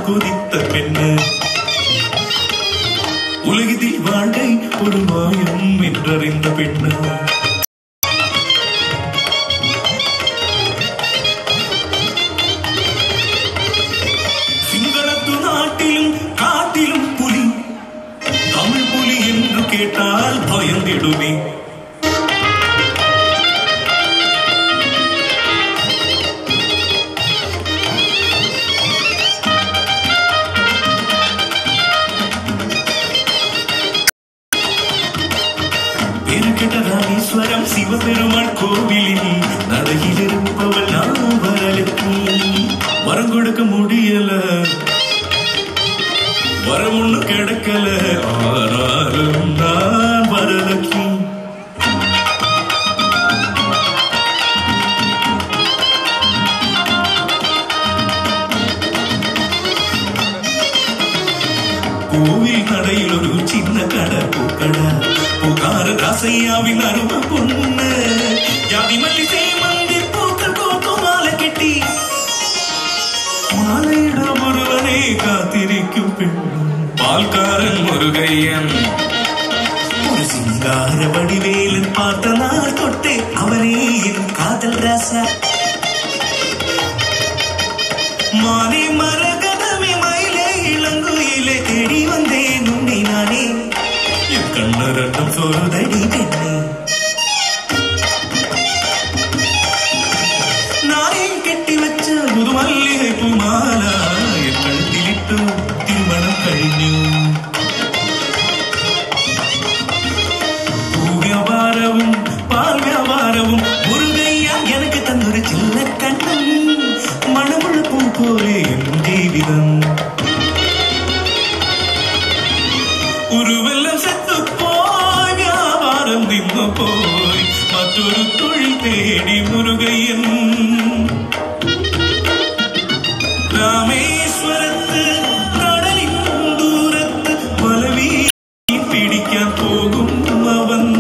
கொதித்த பெண்ணு உலகத்தில் வாழ்க்கை ஒரு மாயம் என்றறிந்த பெண்ணு சிங்களத்து நாட்டிலும் காட்டிலும் புலி தமிழ் புலி என்று கேட்டால் பயந்திடுமே ராமேஸ்வரம் சிவபெருமாள் கோவிலில் நடையில் இருப்பவள் நான் வரலட்சுமி வரம் கொடுக்க முடியல வரம் ஒண்ணு கிடைக்கல ஆனாலும் நான் வரலட்சுமி கோவில் நடையில் ஒரு சின்ன கடை பூக்கடை புகார ராசையாவின் அருமை பொண்ணு ஜாதி மல்லிசை மந்தி பூக்கள் கோத்து மாலை கெட்டி மாலையிடம் ஒருவனே காத்திருக்கும் பெண் பால்காரன் முருகையன் ஒரு சிங்கார வடிவேலன் பார்த்த நாள் தொட்டே அவனே என் காதல் ராசா மானே மரகதமே மயிலே இளங்குயிலே தேடி வந்தேன் உன்னை நானே கண்ணரட்டம் சொல்லுதடி பெண்ணே நானே கெட்டி வச்ச புது மல்லிகை பூமாலா என் கழுத்திலிட்டு திருமணம் കഴിഞ്ഞു பூ வியாபாரവും பால் வியாபாரവും முருகையா எனக்கு தந்தொரு சின்ன கண்ணன் மணமுள்ள பூ போலே என் ஜீவிதம் உருவெல்லாம் செத்து போய் வியாபாரம் நின்று போய் மற்றொரு தொழில் தேடி முருகையன் ராமேஸ்வரத்து கடலின் தூரத்து பலவி பிடிக்க போகும் அவன்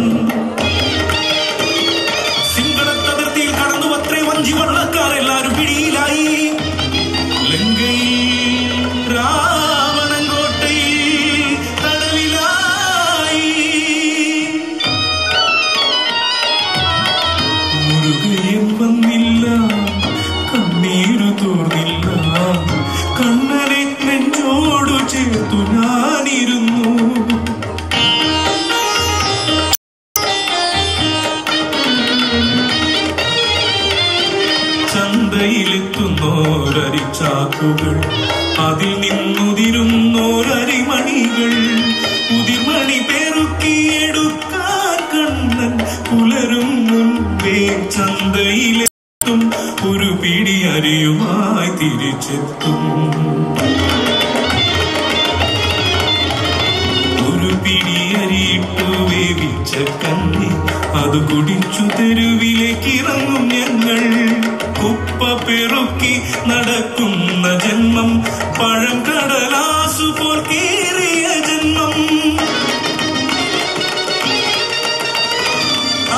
சிங்களத்ததிர்த்தியில் கடந்து வற்றை வஞ்சி வள்ளக்கார் எல்லாரும் பிடியிலாയി லங்கை ராவணங்கோட்டை മുരുകയും വന്നില്ല കണ്ണീരു തോർന്നില്ല കണ്ണനെ നെഞ്ചോടു ചേർത്തു ഞാനിരുന്നു ചന്തയിലെത്തുന്നോരരിച്ചാക്കുകൾ അതിൽ നിന്നുതിരുന്നോരരിമണികൾ ഉതിർമണി പെറുക്കിയെടുക്കാൻ കണ്ണൻ പുലരും മുൻപേ ചന്തയിലെത്തും ഒരു പിടി അരിയുമായി തിരിച്ചെത്തും ഒരു പിടി അരിയിട്ടു വേവിച്ച കണ്ണി അത് കുടിച്ചു തെരുവിലേക്ക് ഇറങ്ങും ഞങ്ങൾ കുപ്പ പെറുക്കി നടക്കുന്ന ജന്മം പഴം കടലാസു പോൽ കീറിയ ജന്മം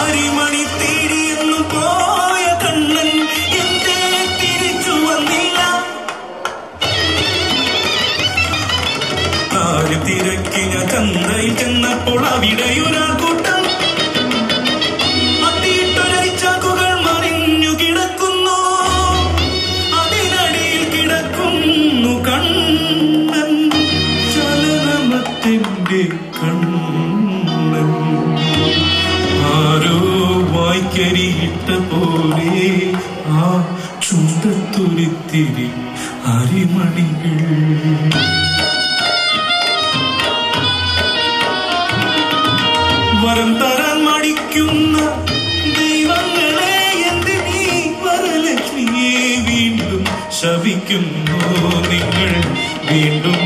അരിമണി തേടിയെന്നു പോയ കണ്ണൻ എന്തേ തിരിച്ചു വന്നില്ല ആര് തിരക്കി ഞാൻ ചന്തയിൽ ചെന്നപ്പോൾ അവിടെയൊരാൾ കൂട്ടം അത്തിയിട്ടൊരരിച്ചാക്കുകൾ മറിഞ്ഞു കിടക്കുന്നു അതിനടിയിൽ കിടക്കുന്നു കണ്ണൻ ചലനമത്തിന്റെ കണ്ണൻ ആരോ വായ്ക്കരിയിട്ട പോലെ ആ ചുണ്ടത്തൊരിത്തിരി അരിമണികൾ വരം തരാൻ മടിക്കുന്ന ദൈവങ്ങളെ എന്തിനീ വരലക്ഷ്മിയെ വീണ്ടും ശപിക്കുന്നു നിങ്ങൾ വീണ്ടും